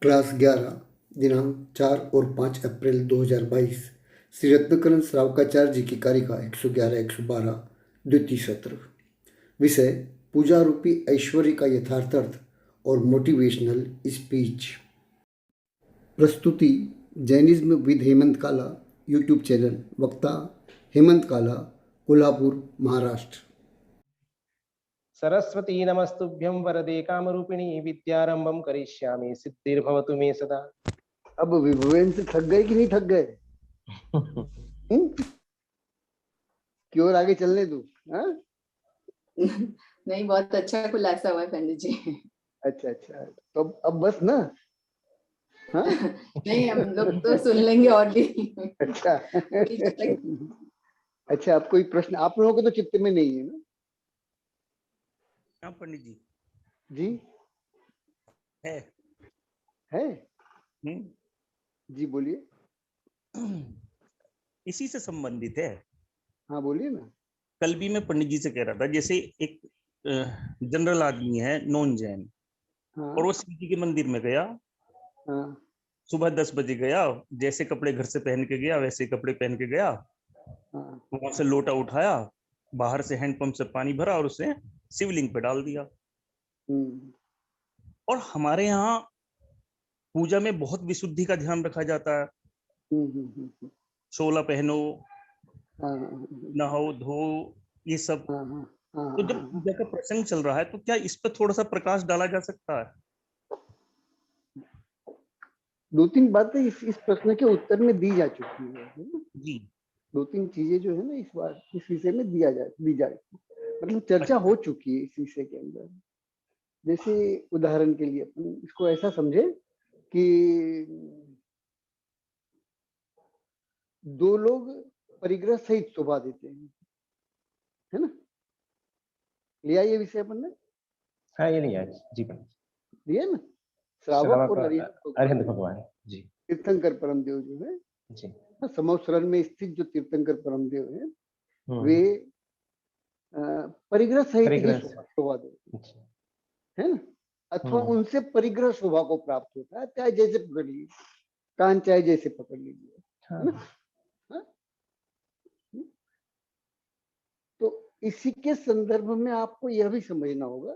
Class 11 दिनांक 4 और 5 अप्रैल 2022 श्री रत्नकरण श्रावकाचार्य जी की कारिका 111-112 द्वितीय सत्र। विषय पूजा रूपी ऐश्वर्य का यथार्थ अर्थ और मोटिवेशनल स्पीच। प्रस्तुति जैनिज्म विद हेमंत काला यूट्यूब चैनल। वक्ता हेमंत काला, कोल्हापुर, महाराष्ट्र। सरस्वती नमस्तुभ्यं वरदे कामरूपिणी विद्यारंभम करिष्यामि सिद्धिर्भवतु मे सदा। अब विभुवेन से थक गए कि नहीं थक गए? क्यों और आगे चलने दो? नहीं, बहुत अच्छा खुलासा हुआ है पंडित जी। अच्छा, तो अब बस ना। हाँ? नहीं, हम लोग तो सुन लेंगे और भी। अच्छा। अच्छा, आप कोई प्रश्न आप लोगों के तो चित्त में नहीं है ना? हाँ पंडित जी। जी है। जी बोलिए। इसी से संबंधित है। हाँ बोलिए ना। कल भी मैं पंडित जी से कह रहा था, जैसे एक जनरल आदमी है, नॉन जैन, हाँ, और वो शिव जी के मंदिर में गया। हाँ, सुबह 10 बजे गया, जैसे कपड़े घर से पहन के गया वैसे कपड़े पहन के गया। हाँ, वहां से लोटा उठाया, बाहर से हैंडपंप से पानी भरा और उसे शिवलिंग पे डाल दिया। और हमारे यहाँ पूजा में बहुत विशुद्धि का ध्यान रखा जाता है। 16 पहनो, नहाओ धो, ये सब। तो जब पूजा का प्रसंग चल रहा है तो क्या इस पर थोड़ा सा प्रकाश डाला जा सकता है? 2-3 बातें इस प्रश्न के उत्तर में दी जा चुकी है ना? जी। 2-3 चीजें जो है ना इस विषय में दी जा मतलब चर्चा हो चुकी है इस विषय के अंदर। जैसे उदाहरण के लिए अपन इसको ऐसा समझे कि 2 लोग परिग्रह सहित शोभा देते हैं, है ना? लिया ये विषय अपन ने? हाँ, ये लिया जी पंडित। लिया ना? श्रावक और अरिहंत भगवान जी, तीर्थंकर परमदेव जो है जी, समवसरण में स्थित जो तीर्थंकर परमदेव है वे परिग्रह सहित ही शोभा देते है ना? अथवा उनसे परिग्रह शोभा को प्राप्त होता है, चाहे जैसे पकड़ लीजिए, कान चाहे जैसे पकड़ लीजिए, है ना? हाँ? तो इसी के संदर्भ में आपको यह भी समझना होगा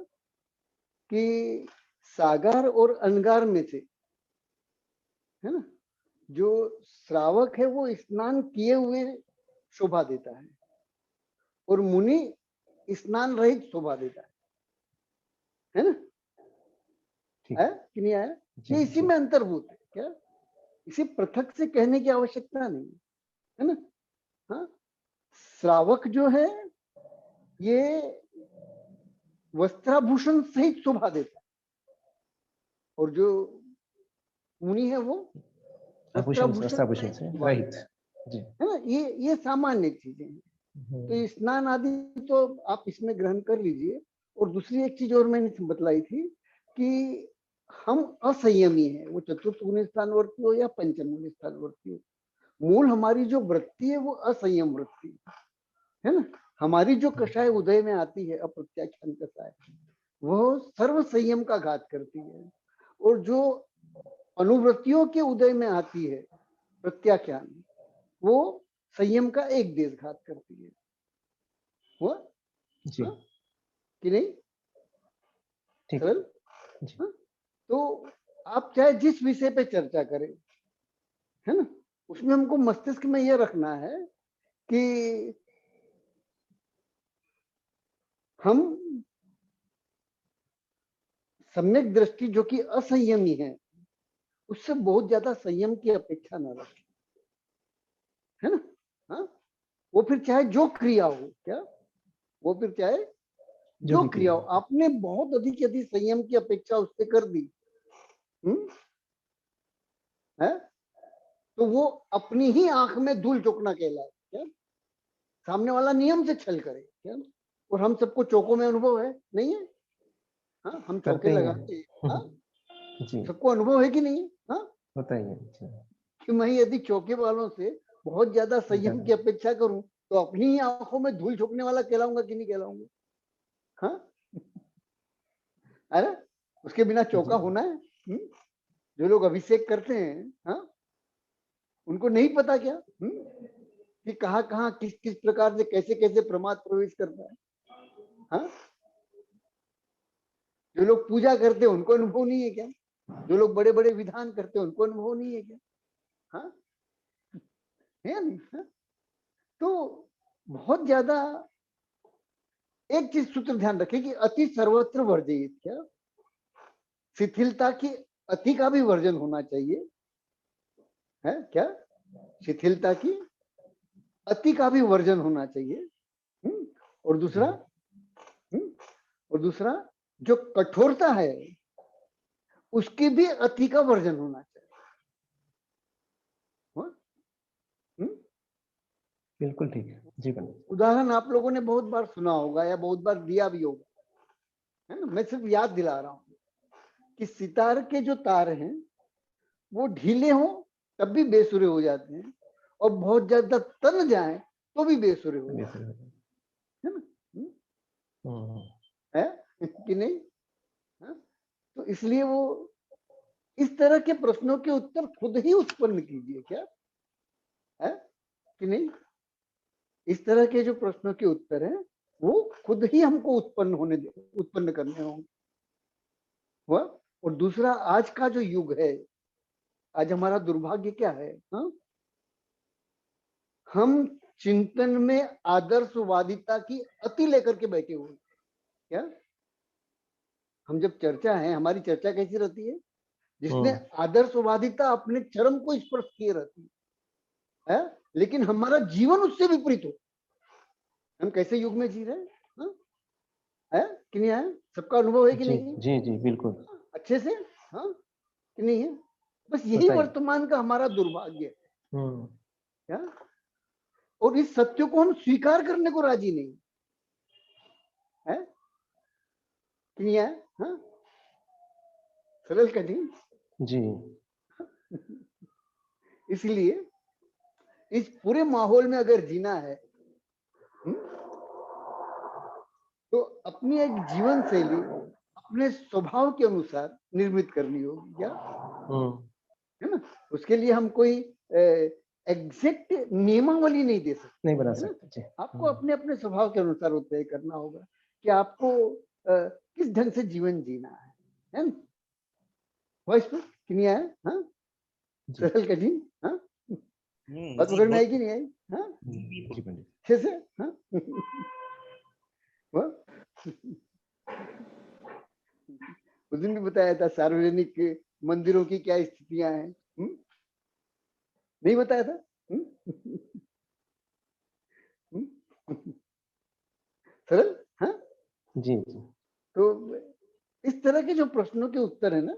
कि सागार और अनगार में से, है ना, जो श्रावक है वो स्नान किए हुए शोभा देता है और मुनि स्नान रहित शोभा देता है ना? है कि नहीं आया? ये इसी में अंतर्भूत है क्या? इसे पृथक से कहने की आवश्यकता नहीं है ना? हाँ, श्रावक जो है ये वस्त्राभूषण सहित शोभा देता है और जो मुनि है वो वस्त्राभूषण से रहित, है ना? ये सामान्य चीजें हैं। तो स्नान आदि तो आप इसमें ग्रहण कर लीजिए। और दूसरी एक चीज और मैंने बतलाई थी कि हम असंयमी है, वो चतुर्थ गुण स्थानवर्ती हो या पंचम गुण स्थानवर्ती हो, मूल हमारी जो वृत्ति है वो असंयम वृत्ति है ना? हमारी जो कषाय उदय में आती है अप्रत्याख्यान कषाय, वह सर्व संयम का घात करती है। और जो अनुवृत्तियों के उदय में आती है प्रत्याख्यान, वो संयम का एक देश घात करती है। हुआ जी कि नहीं? ठीक है। तो आप चाहे जिस विषय पे चर्चा करें, है ना, उसमें हमको मस्तिष्क में यह रखना है कि हम सम्यक दृष्टि जो कि असंयमी है उससे बहुत ज्यादा संयम की अपेक्षा न रखें, है ना? हाँ, वो फिर चाहे जो क्रिया हो, क्या वो फिर चाहे जो क्रिया हो, आपने बहुत अधिक संयम की अपेक्षा उससे कर दी, है, तो वो अपनी ही आंख में धूल चौकना कहलाए। क्या सामने वाला नियम से छल करे क्या? और हम सबको चौकों में अनुभव है नहीं है? हाँ, हम चौके लगाते हैं। हाँ, सबको अनुभव है कि नहीं? हाँ, होता ही है कि मैं यदि चौके वालों से बहुत ज्यादा संयम की अपेक्षा करूं तो अपनी ही आंखों में धूल झोंकने वाला कहलाऊंगा कि नहीं कहलाऊंगा? हाँ, अरे उसके बिना चौका होना है? जो लोग अभिषेक करते हैं, हाँ, उनको नहीं पता क्या कि कहाँ कहाँ किस किस प्रकार से कैसे कैसे प्रमाद प्रवेश करता है, हाँ? जो लोग पूजा करते हैं उनको अनुभव नहीं है क्या? जो लोग बड़े बड़े विधान करते हैं उनको अनुभव नहीं है क्या? हाँ, है नहीं? हाँ? तो बहुत ज्यादा एक चीज सूत्र ध्यान रखें कि अति सर्वत्र वर्जित, क्या शिथिलता की अति का भी वर्जन होना चाहिए, है क्या? शिथिलता की अति का भी वर्जन होना चाहिए। और दूसरा जो कठोरता है उसकी भी अति का वर्जन होना चाहिए। बिल्कुल ठीक है जी पंडित। उदाहरण आप लोगों ने बहुत बार सुना होगा या बहुत बार दिया भी होगा, है ना? मैं सिर्फ याद दिला रहा हूं कि सितार के जो तार हैं वो ढीले हों तब भी बेसुरे हो जाते हैं, और बहुत ज्यादा तन जाए तो भी बेसुरे हो जाते हैं, है ना? है कि नहीं? हाँ? तो इसलिए वो इस तरह के प्रश्नों के उत्तर खुद ही उत्पन्न कीजिए, क्या है कि नहीं? इस तरह के जो प्रश्नों के उत्तर हैं वो खुद ही हमको उत्पन्न करने होंगे। और दूसरा, आज का जो युग है, आज हमारा दुर्भाग्य क्या है, हाँ? हम चिंतन में आदर्शवादिता की अति लेकर के बैठे हुए, क्या? हम जब चर्चा है, हमारी चर्चा कैसी रहती है? जिसने आदर्शवादिता अपने चरम को स्पर्श किए रहती है, लेकिन हमारा जीवन उससे विपरीत हो। हम कैसे युग में जी रहे हैं, हाँ? है कि नहीं है? सबका अनुभव है कि नहीं? जी जी बिल्कुल अच्छे से, हाँ कि नहीं है? बस यही वर्तमान का हमारा दुर्भाग्य है, क्या? और इस सत्य को हम स्वीकार करने को राजी नहीं है कि नहीं है? हाँ? सरल कठिन जी। इसलिए इस पूरे माहौल में अगर जीना है तो अपनी एक जीवन शैली अपने स्वभाव के अनुसार निर्मित करनी होगी, क्या है ना? उसके लिए हम कोई एग्जैक्ट नियमावली नहीं दे सकते, नहीं बना सकते। आपको अपने अपने स्वभाव के अनुसार वो तय करना होगा कि आपको किस ढंग से जीवन जीना है ना? वॉइस पर कि नहीं आया? हाँ, सरल कठिन, हाँ, बात पकड़ में आई कि नहीं आई? हाँ, अच्छे से, हाँ। उस दिन भी बताया था सार्वजनिक मंदिरों की क्या स्थितियां हैं, नहीं बताया था? सरल, हाँ जी। तो इस तरह के जो प्रश्नों के उत्तर है ना,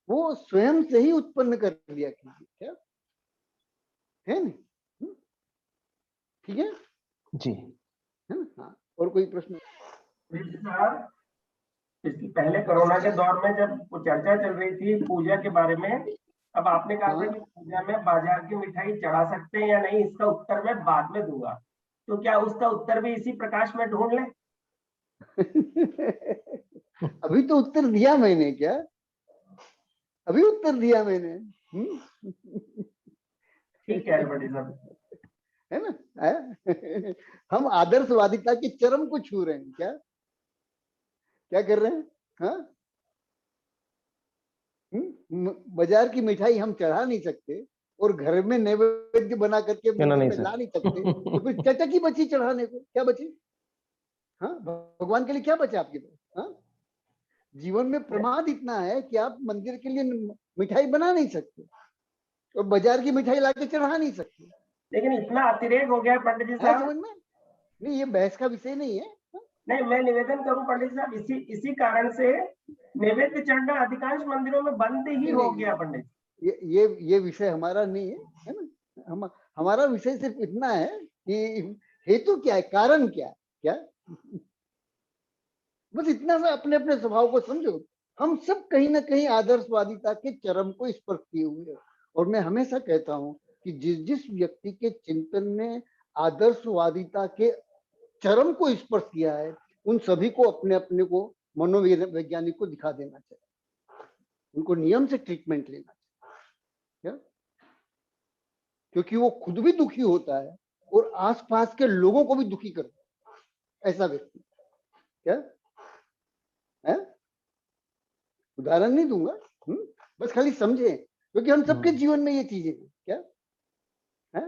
वो स्वयं से ही उत्पन्न कर लिया कीजिए, क्या है ना? ठीक है जी, है ना? हाँ, और कोई प्रश्न? सर, इसकी पहले कोरोना के दौर में जब चर्चा चल रही थी पूजा के बारे में, अब आपने कहा था कि पूजा में बाजार की मिठाई चढ़ा सकते हैं या नहीं, इसका उत्तर मैं बाद में दूंगा, तो क्या उसका उत्तर भी इसी प्रकाश में ढूंढ लें? अभी तो उत्तर दिया मैंने, क्या अभी उत्तर दिया मैंने? ठीक है बड़ी साहब, है ना? हम आदर्शवादिता के चरम को छू रहे हैं, क्या क्या कर रहे हैं? हाँ, बाजार की मिठाई हम चढ़ा नहीं सकते और घर में नैवेद्य बना करके ला नहीं सकते, तो फिर चटकी बची चढ़ाने को, क्या बची? हाँ, भगवान के लिए क्या बचा आपके पास? हाँ, जीवन में प्रमाद इतना है कि आप मंदिर के लिए मिठाई बना नहीं सकते और बाजार की मिठाई लाके चढ़ा नहीं सकते। लेकिन इतना अतिरेक हो गया पंडित जी साहब, समझ में नहीं, ये बहस का विषय नहीं है। नहीं, मैं निवेदन करूं पंडित साहब, इसी कारण से नैवेद्य चढ़ना अधिकांश मंदिरों में बंद ही हो गया पंडित। ये विषय हमारा नहीं है ना? हमारा विषय सिर्फ इतना है कि हेतु क्या है, कारण क्या है, क्या बस इतना सा अपने अपने स्वभाव को समझो। हम सब कहीं ना कहीं आदर्शवादिता के चरम को स्पर्श किए हुए हैं, और मैं हमेशा कहता हूं कि जिस व्यक्ति के चिंतन ने आदर्शवादिता के चरम को स्पर्श किया है, उन सभी को अपने अपने को मनोवैज्ञानिक को दिखा देना चाहिए। उनको नियम से ट्रीटमेंट लेना चाहिए, क्या? क्योंकि वो खुद भी दुखी होता है और आसपास के लोगों को भी दुखी करता है, ऐसा व्यक्ति, क्या है? उदाहरण नहीं दूंगा, बस खाली समझे, क्योंकि हम सबके जीवन में ये चीजें हैं, क्या है?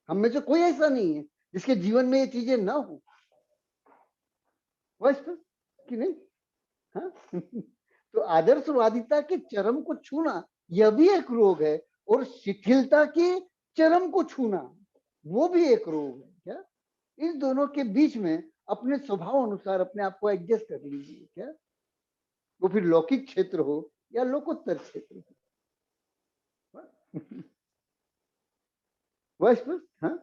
हम में से कोई ऐसा नहीं है जिसके जीवन में ये चीजें ना हो, बस कि नहीं? हाँ? तो आदर्शवादिता के चरम को छूना यह भी एक रोग है, और शिथिलता के चरम को छूना वो भी एक रोग है, क्या? इस दोनों के बीच में अपने स्वभाव अनुसार अपने आप को एडजस्ट कर लीजिए, क्या? वो फिर लौकिक क्षेत्र हो या लोकोत्तर क्षेत्र हो, बस हाँ?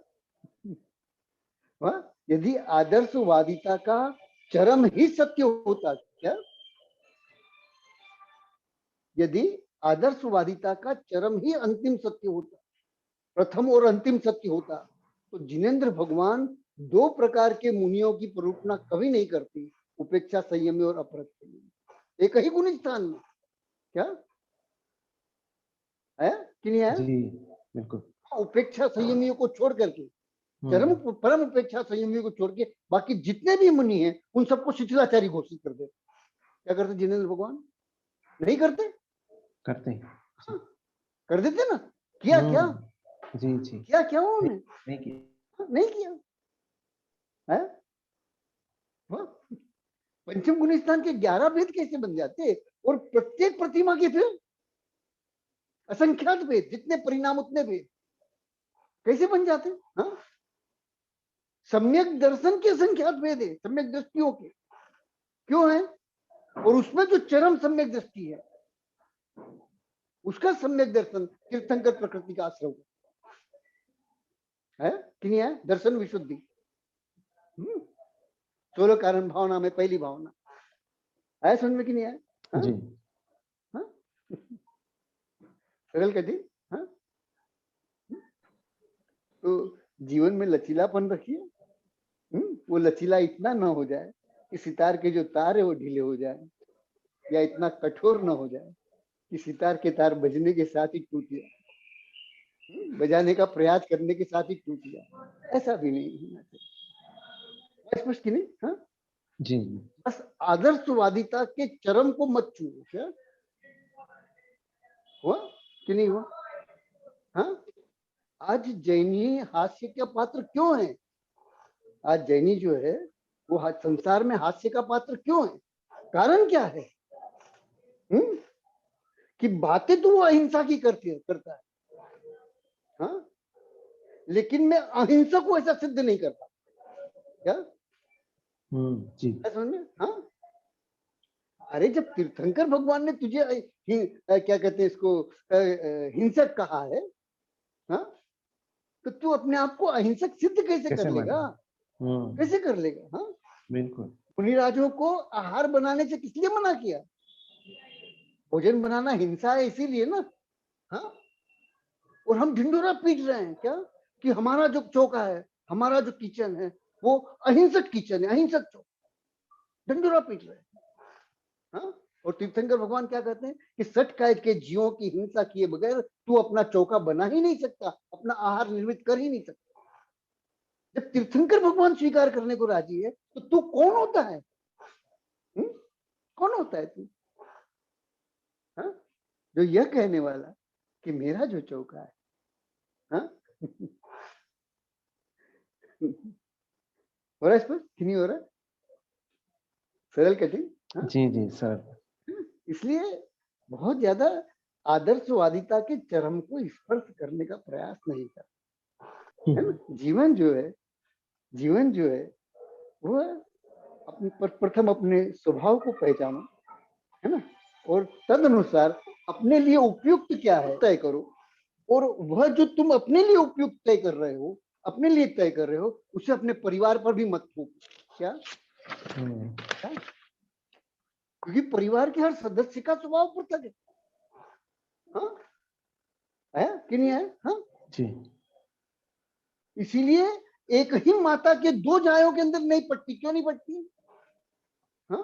यदि आदर्शवादिता का चरम ही सत्य होता, क्या? यदि आदर्शवादिता का चरम ही अंतिम सत्य होता, प्रथम और अंतिम सत्य होता, तो जिनेंद्र भगवान दो प्रकार के मुनियों की प्ररूपणा कभी नहीं करती, उपेक्षा संयमी और अपरत संयमी, एक ही गुण स्थान में, क्या है कि नहीं है? जी बिल्कुल। उपेक्षा संयमियों को छोड़ करके, चरम परम उपेक्षा संयमियों को छोड़ के बाकी जितने भी मुनि हैं उन सबको शिथिलाचारी घोषित कर देते। क्या करते जिनेंद्र भगवान? नहीं करते? करते हाँ, कर देते ना। किया क्या? जी जी। किया क्या उन्होंने? नहीं किया, नहीं किया है? पंचम गुण स्थान के 11 भेद कैसे बन जाते, और प्रत्येक प्रतिमा के फिर असंख्यात भेद, जितने परिणाम उतने भेद कैसे बन जाते? हाँ, सम्यक दर्शन के असंख्यात भेद है, सम्यक दृष्टियों के, क्यों है? और उसमें जो चरम सम्यक दृष्टि है उसका सम्यक दर्शन तीर्थंकर प्रकृति का आश्रय है कि नहीं है? दर्शन विशुद्धि, 16 कारण भावना में पहली भावना है, समझ में कि नहीं है? हाँ? जी हाँ? सरल कहती, हाँ? तो जीवन में लचीलापन रखिए, वो लचीला इतना ना हो जाए कि सितार के जो तार है वो ढीले हो जाए, या इतना कठोर ना हो जाए कि सितार के तार बजने के साथ ही टूट जाए, बजाने का प्रयास करने के साथ ही टूट जाए, ऐसा भी नहीं होना चाहिए, स्पष्ट कि नहीं? हाँ जी। बस आदर्शवादिता के चरम को मत छूओ, क्या हुआ कि नहीं हुआ? हाँ, आज जैनी हास्य का पात्र क्यों है? आज जैनी जो है वो संसार में हास्य का पात्र क्यों है? कारण क्या है? कि बातें तो वो अहिंसा की करता है, हाँ? लेकिन मैं अहिंसा को ऐसा सिद्ध नहीं करता, क्या? जी समझ में? हाँ, अरे जब तीर्थंकर भगवान ने तुझे क्या कहते हैं इसको हिंसक कहा है, हाँ? तो तू अपने आप को अहिंसक सिद्ध कैसे कर लेगा? कैसे कर लेगा? हाँ बिल्कुल। मुनिराजों को आहार बनाने से किस लिए मना किया? भोजन बनाना हिंसा है इसीलिए ना, हाँ? और हम ढिंडोरा पीट रहे हैं क्या कि हमारा जो चौका है, हमारा जो किचन है वो अहिंसक किचन है, अहिंसक चौका, ढिंडोरा पीट रहे हैं, हाँ? और तीर्थंकर भगवान क्या कहते हैं कि 60 कायज के जीवों की हिंसा किए बगैर तू अपना चौका बना ही नहीं सकता, अपना आहार निर्मित कर ही नहीं सकता। जब तीर्थंकर भगवान स्वीकार करने को राजी है तो तू कौन होता है? कौन होता है तू, हाँ? जो यह कहने वाला कि मेरा जो चौका है, हाँ? हो रहा है स्पष्ट कि नहीं हो रहा? सरल कठिन, हाँ? जी जी सर। इसलिए बहुत ज्यादा आदर्शवादिता के चरम को स्पर्श करने का प्रयास नहीं कर, है ना? जीवन जो है वो अपने प्रथम अपने स्वभाव को पहचानो, है ना? और तदनुसार अपने लिए उपयुक्त क्या है तय करो, और वह जो तुम अपने लिए उपयुक्त तय कर रहे हो, अपने लिए तय कर रहे हो, उसे अपने परिवार पर भी मत थोपो, क्या? क्योंकि परिवार के हर सदस्य का स्वभाव पृथक है, हाँ? है कि नहीं है? हाँ जी। इसीलिए एक ही माता के दो जायों के अंदर नहीं पड़ती, क्यों नहीं पड़ती? हाँ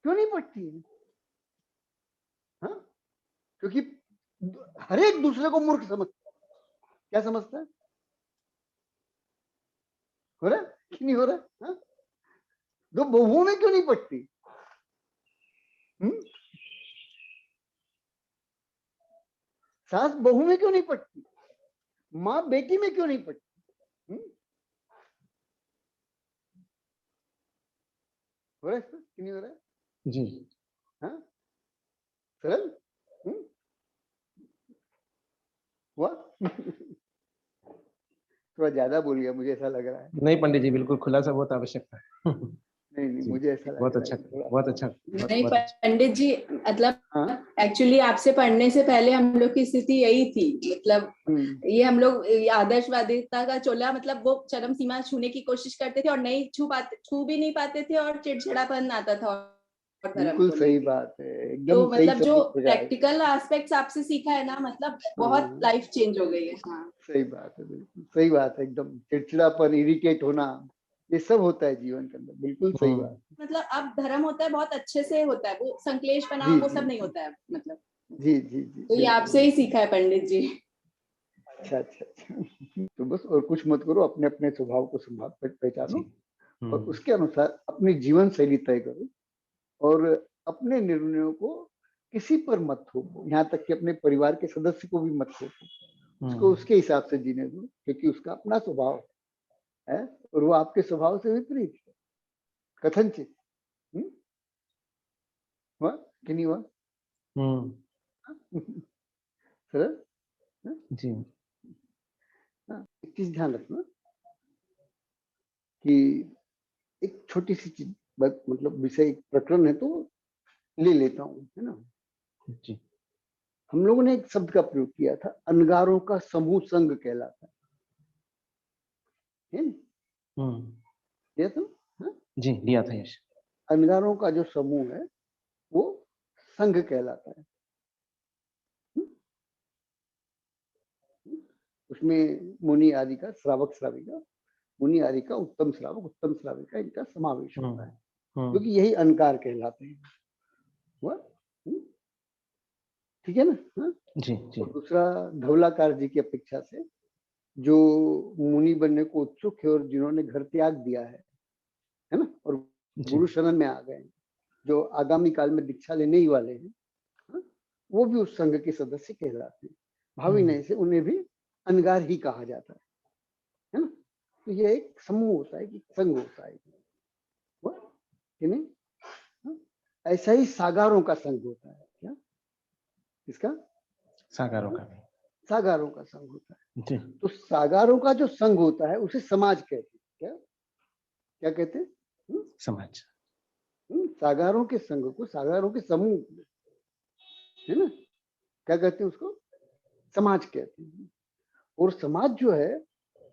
क्यों नहीं पड़ती है? क्योंकि हर एक दूसरे को मूर्ख समझता है। क्या समझता है? हो रहा है कि नहीं हो रहा? हाँ? दो बहुओं में क्यों नहीं पटती? सास बहू में क्यों नहीं पटती? माँ बेटी में क्यों नहीं पटती? हो रहा है कि नहीं हो रहा है? जी हाँ, सरल हुआ? थोड़ा ज्यादा बोल गया, मुझे ऐसा लग रहा है। नहीं पंडित जी, बिल्कुल खुलासा बहुत आवश्यक था। नहीं, मुझे ऐसा लग बहुत रहा अच्छा, है थोड़ा। बहुत अच्छा। नहीं पंडित जी, मतलब हाँ? एक्चुअली आपसे पढ़ने से पहले हम लोग की स्थिति यही थी, मतलब ये हम लोग आदर्शवादिता का चोला, मतलब वो चरम सीमा छूने की कोशिश करते थे और नहीं छू भी नहीं पाते थे और चिड़चिड़ापन आता था। बिल्कुल सही बात है, एकदम तो सही मतलब जो शब्द खोजा है। प्रैक्टिकल एस्पेक्ट्स आपसे सीखा है ना, मतलब बहुत लाइफ चेंज हो गई है। हाँ सही बात है, बिल्कुल सही बात है, एकदम चिड़चिड़ापन, इरिटेट होना, ये सब होता है जीवन के अंदर। बिल्कुल सही बात। मतलब अब धर्म होता है बहुत अच्छे से होता है, वो संक्लेश बना जी, वो जी, सब नहीं होता है, मतलब जी जी जी। तो ये आपसे ही सीखा है पंडित जी। अच्छा अच्छा अच्छा। तो बस और कुछ मत करो, अपने अपने स्वभाव को पहचानो और उसके अनुसार अपनी जीवन शैली तय करो और अपने निर्णयों को किसी पर मत थोपो, यहाँ तक कि अपने परिवार के सदस्य को भी मत थोपो। उसको उसके हिसाब से जीने दो, क्योंकि उसका अपना स्वभाव है और वो आपके स्वभाव से विपरीत है, कथनचित। हुआ कि नहीं हुआ? सरल। जी एक चीज ध्यान रखना कि एक छोटी सी चीज, मतलब विषय एक प्रकरण है तो ले लेता हूँ, है ना। जी। हम लोगों ने एक शब्द का प्रयोग किया था, अनगारों का समूह संघ कहलाता है ना? ये तो हाँ? जी लिया था यश। अनगारों का जो समूह है वो संघ कहलाता है। उसमें मुनि आदि का, श्रावक श्राविका, मुनि आदि का, उत्तम श्रावक उत्तम श्राविका, इनका समावेश होता है, क्योंकि यही अनकार कहलाते हैं। हुआ? ठीक है ना? हाँ? जी जी। और दूसरा, धवलाकार जी की अपेक्षा से जो मुनि बनने को उत्सुक है और जिन्होंने घर त्याग दिया है ना, और गुरु शरण में आ गए, जो आगामी काल में दीक्षा लेने ही वाले हैं, हाँ? वो भी उस संघ के सदस्य कहलाते हैं। भावी नहीं से उन्हें भी अनगार ही कहा जाता है ना। तो ये एक समूह होता है, कि संघ होता है, कि नहीं? हाँ? ऐसा ही सागारों का संघ होता है। क्या? किसका? सागारों का। सागारों का संघ होता है। जी। तो सागारों का जो संघ होता है उसे समाज कहते हैं। क्या क्या कहते हैं? समाज। सागारों के संघ को, सागारों के समूह, है ना, क्या कहते हैं उसको? समाज कहते हैं। और समाज जो है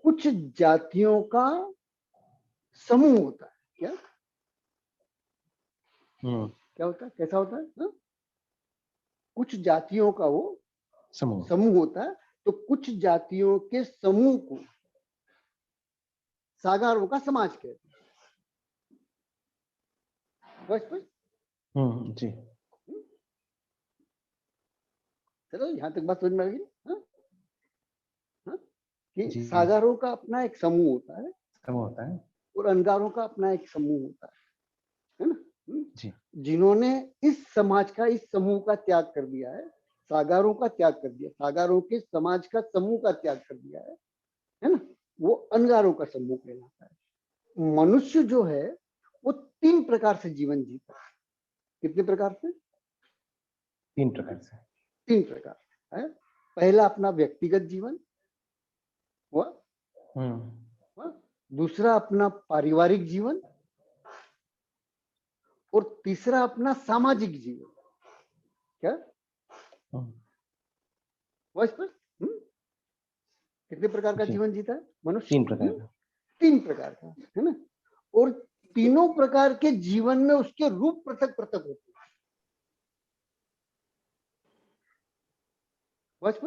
कुछ जातियों का समूह होता है। क्या क्या होता है? कैसा होता है? हा? कुछ जातियों का वो समूह होता है। तो कुछ जातियों के समूह को सागारों का समाज कहते हैं। बस जी। चलो यहाँ तक बात समझ में आ गई। हाँ? कि सागारों का अपना एक समूह होता है और अनगारों का अपना एक समूह होता है ना। जी। जिन्होंने इस समाज का, इस समूह का त्याग कर दिया है, सागारों का त्याग कर दिया, सागारों के समाज का समूह का त्याग कर दिया है ना, वो अनगारों का समूह कहलाता है। मनुष्य जो है वो 3 प्रकार से जीवन जीता है। कितने प्रकार से? 3 प्रकार से। 3 प्रकार है। पहला अपना व्यक्तिगत जीवन हुआ, दूसरा अपना पारिवारिक जीवन, और तीसरा अपना सामाजिक जीवन। क्या बस कितने प्रकार का जीवन जीता है मनुष्य? 3 प्रकार का। 3 प्रकार का, है ना। और तीनों प्रकार के जीवन में उसके रूप पृथक पृथक होते हैं। बस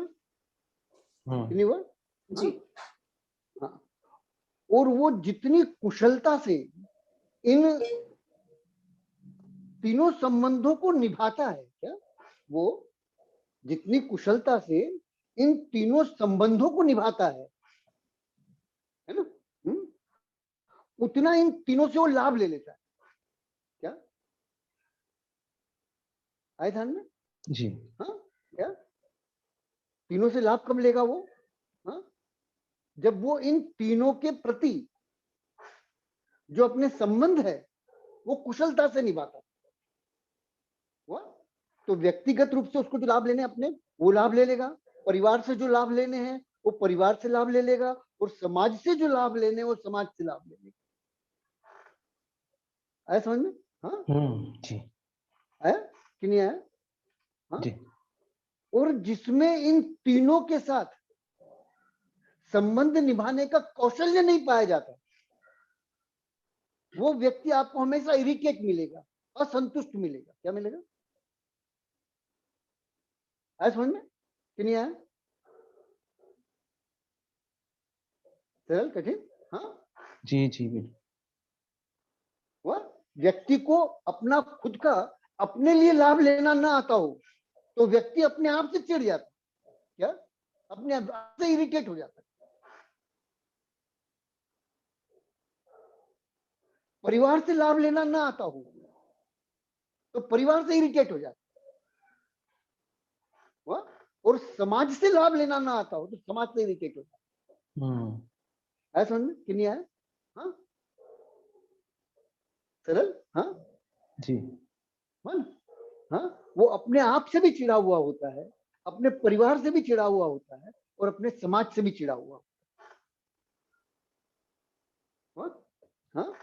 नहीं हुआ? जी। हाँ। और वो जितनी कुशलता से इन तीनों संबंधों को निभाता है, क्या वो जितनी कुशलता से इन तीनों संबंधों को निभाता है ना, उतना इन तीनों से वो लाभ ले लेता है। क्या आए ध्यान में? जी। हाँ, क्या तीनों से लाभ कब लेगा वो? हाँ, जब वो इन तीनों के प्रति जो अपने संबंध है वो कुशलता से निभाता है। तो व्यक्तिगत रूप से उसको जो लाभ लेने अपने, वो लाभ ले लेगा। परिवार से जो लाभ लेने हैं वो परिवार से लाभ ले लेगा, और समाज से जो लाभ लेने वो समाज से लाभ ले लेगा। आया समझ में? हाँ जी। आया कि नहीं आया? हाँ जी। और जिसमें इन तीनों के साथ संबंध निभाने का कौशल्य नहीं पाया जाता, वो व्यक्ति आपको हमेशा इरिटेट मिलेगा, असंतुष्ट मिलेगा। क्या मिलेगा? आया समझ में कि नहीं आया? सरल कठिन? हाँ जी जी बिल्कुल। वह व्यक्ति को अपना खुद का अपने लिए लाभ लेना ना आता हो तो व्यक्ति अपने आप से चिढ़ जाता है। क्या? अपने आप से इरिटेट हो जाता है। परिवार से लाभ लेना ना आता हो तो परिवार से इरिटेट हो जाता है। वह और समाज से लाभ लेना ना आता हो तो समाज से इरिटेट हो जाता है। समझ में कि नहीं आया? हाँ सरल? हाँ जी। हाँ वो अपने आप से भी चिढ़ा हुआ होता है, अपने परिवार से भी चिढ़ा हुआ होता है, और अपने समाज से भी चिढ़ा हुआ होता है। हाँ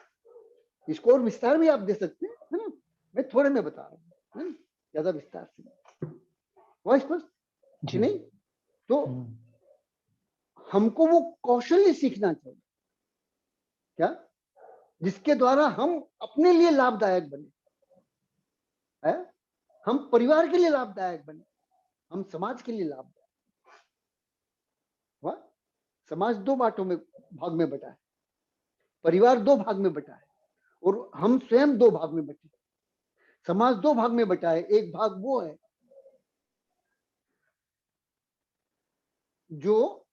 इसको और विस्तार भी आप दे सकते हैं, है ना? मैं थोड़े में बता रहा हूँ, ज्यादा विस्तार से। वह स्पष्ट कि नहीं? तो हमको वो कौशल्य सीखना चाहिए। क्या? जिसके द्वारा हम अपने लिए लाभदायक बने, है? हम परिवार के लिए लाभदायक बने, हम समाज के लिए लाभदायक। वाह, समाज दो बाटों में भाग में बटा है, परिवार दो भाग में बटा है, और हम स्वयं दो भाग में बटे। समाज दो भाग में बटा है। एक भाग वो है जो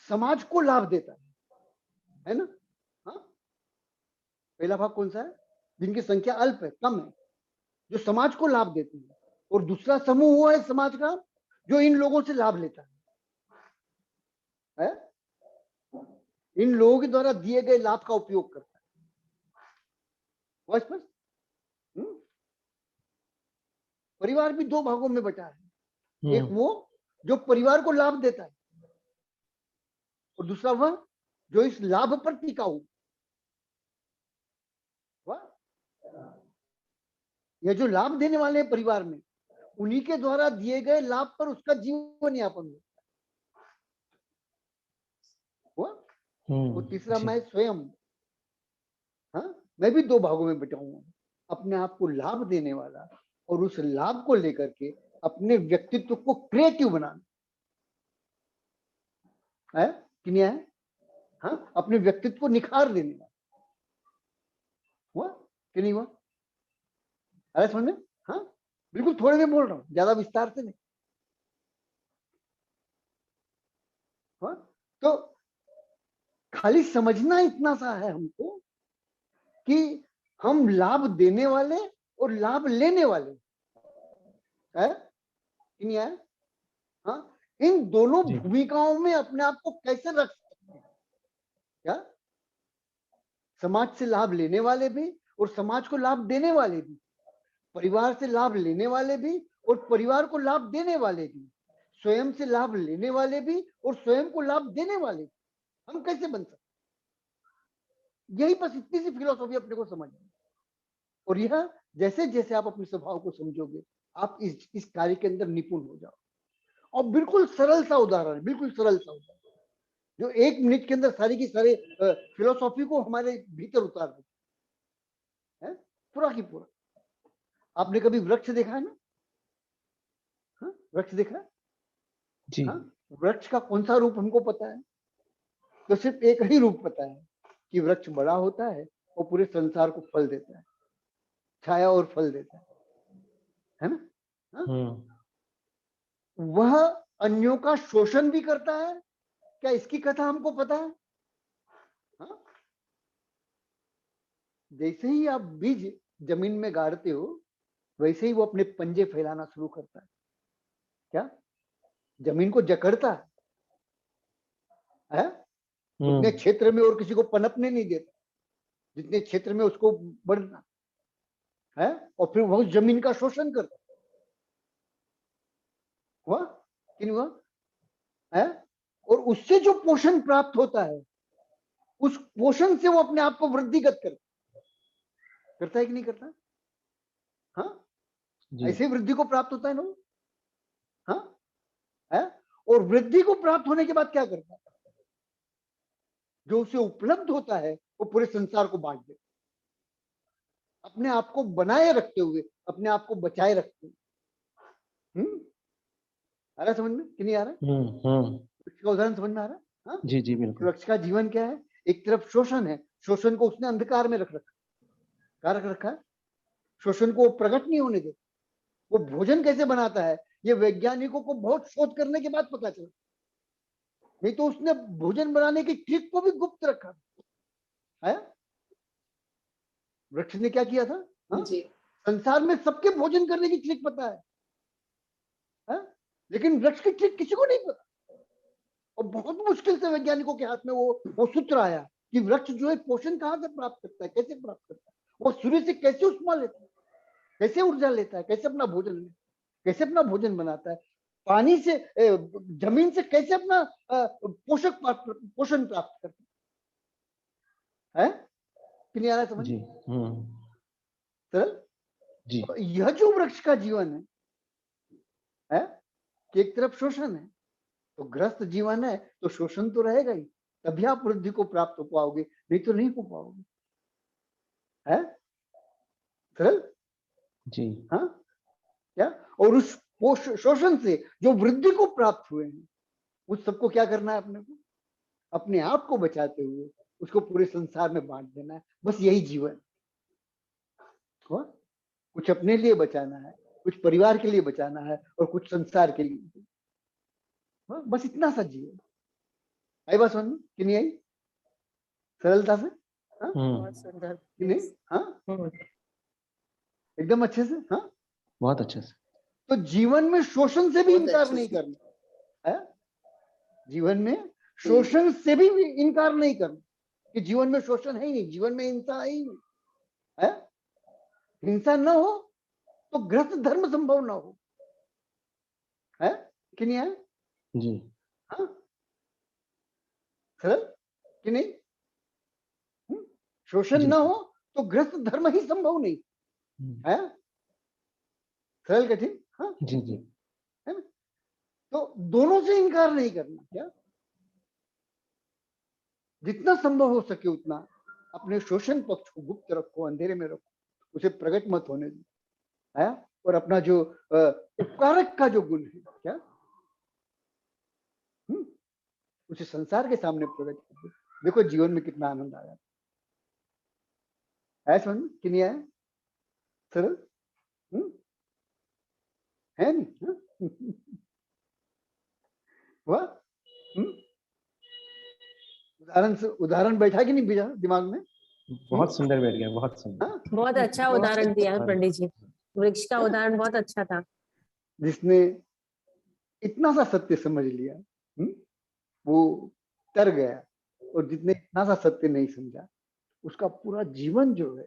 समाज को लाभ देता है ना? हाँ पहला भाग कौन सा है? जिनकी संख्या अल्प है, कम है, जो समाज को लाभ देती है। और दूसरा समूह वो है समाज का जो इन लोगों से लाभ लेता है? इन लोगों के द्वारा दिए गए लाभ का उपयोग करता है। स्पष्ट? परिवार भी दो भागों में बटा है। एक वो जो परिवार को लाभ देता है, और दूसरा वह जो इस लाभ पर टिका हो। यह जो लाभ देने वाले हैं परिवार में, उन्हीं के द्वारा दिए गए लाभ पर उसका जीवन यापन हुआ। और तीसरा मैं स्वयं, हाँ मैं भी दो भागों में बटा हूं, अपने आप को लाभ देने वाला और उस लाभ को लेकर के अपने व्यक्तित्व को क्रिएटिव बनाना है कि नहीं है? हाँ अपने व्यक्तित्व को निखार देने वाला। हुआ कि नहीं हुआ? अरे समझ में? हाँ बिल्कुल थोड़े में बोल रहा हूँ, ज्यादा विस्तार से नहीं। हाँ तो खाली समझना इतना सा है हमको कि हम लाभ देने वाले और लाभ लेने वाले है कि नहीं है? हाँ इन दोनों भूमिकाओं में अपने आप को कैसे रख सकते हैं? क्या? समाज से लाभ लेने वाले भी और समाज को लाभ देने वाले भी, परिवार से लाभ लेने वाले भी और परिवार को लाभ देने वाले भी, स्वयं से लाभ लेने वाले भी और स्वयं को लाभ देने वाले भी। हम कैसे बन सकते? यही बस इतनी सी फिलोसॉफी अपने को समझनी। और यह जैसे जैसे आप अपने स्वभाव को समझोगे, आप इस कार्य के अंदर निपुण हो जाओ। और बिल्कुल सरल सा उदाहरण, बिल्कुल सरल सा उदाहरण जो 1 मिनट के अंदर सारी की सारी फिलोसॉफी को हमारे भीतर उतार दे, पूरा की पूरा। आपने कभी वृक्ष देखा है ना? हाँ वृक्ष देखा है जी। हाँ वृक्ष का कौन सा रूप हमको पता है? तो सिर्फ एक ही रूप पता है कि वृक्ष बड़ा होता है और पूरे संसार को फल देता है, छाया और फल देता है ना? वह अन्यों का शोषण भी करता है। क्या इसकी कथा हमको पता है? हाँ? जैसे ही आप बीज जमीन में गाड़ते हो वैसे ही वो अपने पंजे फैलाना शुरू करता है। क्या जमीन को जकड़ता है? उतने क्षेत्र में और किसी को पनपने नहीं देता जितने क्षेत्र में उसको बढ़ना है, और फिर वह उस जमीन का शोषण करता हुआ कि नहीं हुआ है? और उससे जो पोषण प्राप्त होता है उस पोषण से वो अपने आप को वृद्धिगत करता है कि नहीं करता? हाँ, ऐसे वृद्धि को प्राप्त होता है ना। हाँ है? और वृद्धि को प्राप्त होने के बाद क्या करता है? जो उसे उपलब्ध होता है वो पूरे संसार को बांट देता, अपने आप को बनाए रखते हुए, अपने आप को बचाए रखते हुए। आ रहा समझ में कि नहीं आ रहा? वृक्ष का उदाहरण समझ में आ रहा? हाँ जी जी बिल्कुल। वृक्ष का जीवन क्या है? एक तरफ शोषण है, शोषण को उसने अंधकार में रख रखा है, शोषण को प्रकट नहीं होने देता। वो भोजन कैसे बनाता है ये वैज्ञानिकों को बहुत शोध करने के बाद पता चला, नहीं तो उसने भोजन बनाने की ट्रिक को भी गुप्त रखा है। वृक्ष ने क्या किया था? संसार में सबके भोजन करने की ट्रिक पता है? लेकिन वृक्ष की ट्रिक किसी को नहीं पता, और बहुत मुश्किल से वैज्ञानिकों के हाथ में वो सूत्र आया कि वृक्ष जो है पोषण कहाँ से प्राप्त करता है, कैसे प्राप्त करता है, वो सूर्य से कैसे उष्मा लेता है, कैसे ऊर्जा लेता है, कैसे अपना भोजन बनाता है, पानी से, जमीन से कैसे अपना पोषण प्राप्त करता है कि नहीं आ रहा समझ? सरल जी। यह जो वृक्ष का जीवन है कि एक तरफ शोषण है, तो ग्रस्त जीवन है तो शोषण तो रहेगा ही, तभी आप वृद्धि को प्राप्त हो पाओगे, नहीं तो नहीं हो पाओगे। है सरल जी? हाँ क्या? और उस शोषण से जो वृद्धि को प्राप्त हुए हैं उस सबको क्या करना है? अपने आप को बचाते हुए उसको पूरे संसार में बांट देना है। बस यही जीवन हुआ। कुछ अपने लिए बचाना है, कुछ परिवार के लिए बचाना है, और कुछ संसार के लिए। बस इतना सा जीवन। आई बात समझ में कि नहीं आई? सरलता से। बहुत सुंदर कि नहीं? हाँ एकदम अच्छे से। हाँ बहुत अच्छे से। तो जीवन में शोषण से भी इनकार नहीं करना है। जीवन में शोषण से भी इनकार नहीं करना कि जीवन में शोषण है ही नहीं, जीवन में हिंसा है ही नहीं है। हिंसा न हो तो ग्रस्त धर्म संभव न हो, है कि नहीं है? जी हाँ सरल कि नहीं? शोषण न हो तो ग्रस्त धर्म ही संभव नहीं है। सरल कठिन? हाँ जी जी है ना? तो दोनों से इनकार नहीं करना। क्या जितना संभव हो सके उतना अपने शोषण पक्ष को गुप्त रखो, अंधेरे में रखो, उसे प्रकट मत होने दो, है? और अपना जो उपकारक का जो गुण है क्या उसे संसार के सामने प्रकट कर दो। देखो जीवन में कितना आनंद आया है। समझ कि नहीं आया? सरल है नहीं? वाह उदाहरण बैठा कि नहीं भेजा दिमाग में? बहुत सुंदर बैठ गया, बहुत सुंदर। बहुत अच्छा उदाहरण दिया पंडित जी, वृक्ष का उदाहरण बहुत अच्छा था। जिसने इतना सा सत्य समझ लिया वो तर गया, और जितने इतना सा सत्य नहीं समझा उसका पूरा जीवन जो है,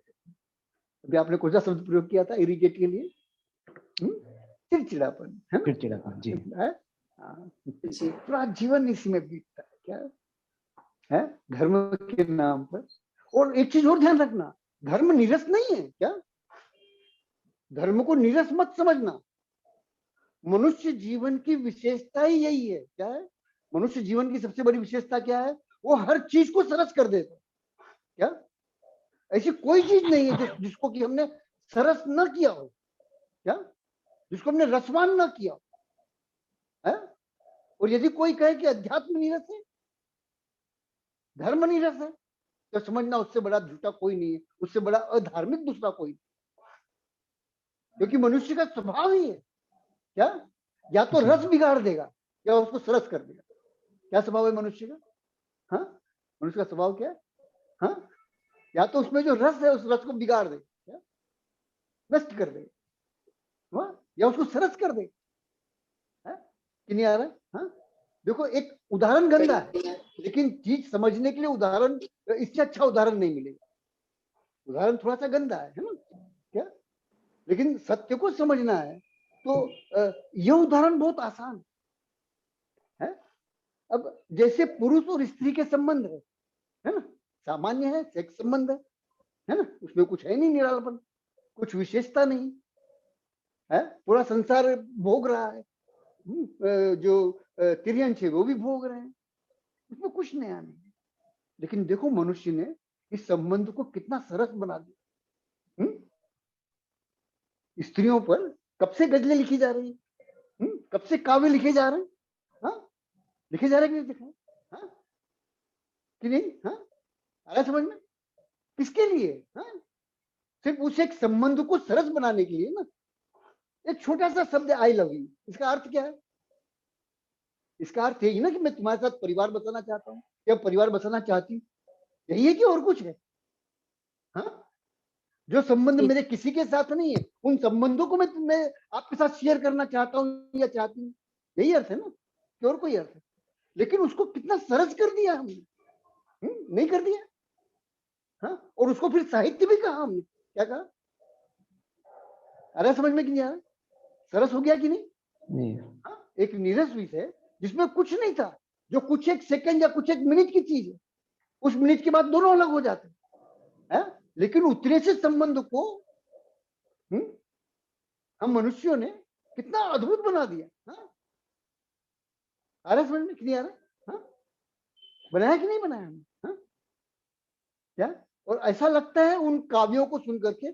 अभी आपने कौन सा शब्द प्रयोग किया था इरिटेट के लिए? चिड़चिड़ापन है ना? चिड़चिड़ापन जी है। पूरा जीवन इसी में बीतता है। क्या है? धर्म के नाम पर। और एक चीज और ध्यान रखना, धर्म नीरस नहीं है। क्या धर्म को नीरस मत समझना। मनुष्य जीवन की विशेषता ही यही है। क्या है मनुष्य जीवन की सबसे बड़ी विशेषता? क्या है? वो हर चीज को सरस कर देता है। क्या ऐसी कोई चीज नहीं है जिसको कि हमने सरस न किया हो, क्या जिसको हमने रसवान न किया हो, है? और यदि कोई कहे कि अध्यात्म नीरस है, धर्म नीरस है, तो समझना उससे बड़ा झूठा कोई नहीं है, उससे बड़ा अधार्मिक दूसरा कोई नहीं। क्योंकि मनुष्य का स्वभाव ही है क्या, या तो रस बिगाड़ देगा या उसको सरस कर देगा। क्या स्वभाव है मनुष्य का? हाँ, मनुष्य का स्वभाव क्या है? हाँ, या तो उसमें जो रस है उस रस को बिगाड़ दे, क्या नष्ट कर दे, या उसको सरस कर दे। कि नहीं आ रहा है? हाँ, देखो एक उदाहरण गंदा है, लेकिन चीज समझने के लिए उदाहरण, इससे अच्छा उदाहरण नहीं मिलेगा। उदाहरण थोड़ा सा गंदा है ना क्या, लेकिन सत्य को समझना है तो यह उदाहरण बहुत आसान है। अब जैसे पुरुष और स्त्री के संबंध है ना, सामान्य है, सेक्स संबंध है ना, उसमें कुछ है नहीं निरालापन, कुछ विशेषता नहीं है, पूरा संसार भोग रहा है, जो तिर्यंश है वो भी भोग रहे हैं, उसमें कुछ नया नहीं। लेकिन देखो मनुष्य ने इस संबंध को कितना सरस बना दिया। स्त्रियों पर कब से गजलें लिखी जा रही है, कब से काव्य लिखे जा रहे हैं, हाँ लिखे जा रहे हैं कि नहीं लिखे, हाँ कि नहीं, हाँ आ रहा समझ में? किसके लिए? हाँ, सिर्फ उस एक संबंध को सरस बनाने के लिए ना। एक छोटा सा शब्द आई लव यू, इसका अर्थ क्या है? इसका अर्थ यही ना कि मैं तुम्हारे साथ परिवार बसाना चाहता हूँ या परिवार बसाना चाहती हूँ, यही है कि और कुछ है? हाँ, जो संबंध मेरे किसी के साथ नहीं है उन संबंधों को मैं आपके साथ शेयर करना चाहता हूँ या चाहती हूँ, यही अर्थ है ना, कि और कोई अर्थ है? लेकिन उसको कितना सरस कर दिया हमने, नहीं कर दिया? हाँ, और उसको फिर साहित्य भी कहा हमने, क्या कहा? अरे समझ में कि नहीं आ रहा? सरस हो गया कि नहीं? हाँ, एक नीरस विषय जिसमें कुछ नहीं था, जो कुछ एक सेकंड या कुछ एक मिनट की चीज है, उस मिनट के बाद दोनों अलग हो जाते हैं, लेकिन उतने से संबंध को हम मनुष्यों ने कितना अद्भुत बना दिया। हाँ, आ रहा समझ में कि नहीं आ रहा? हाँ, बनाया कि नहीं बनाया हमने? हाँ, क्या? और ऐसा लगता है उन काव्यों को सुन करके,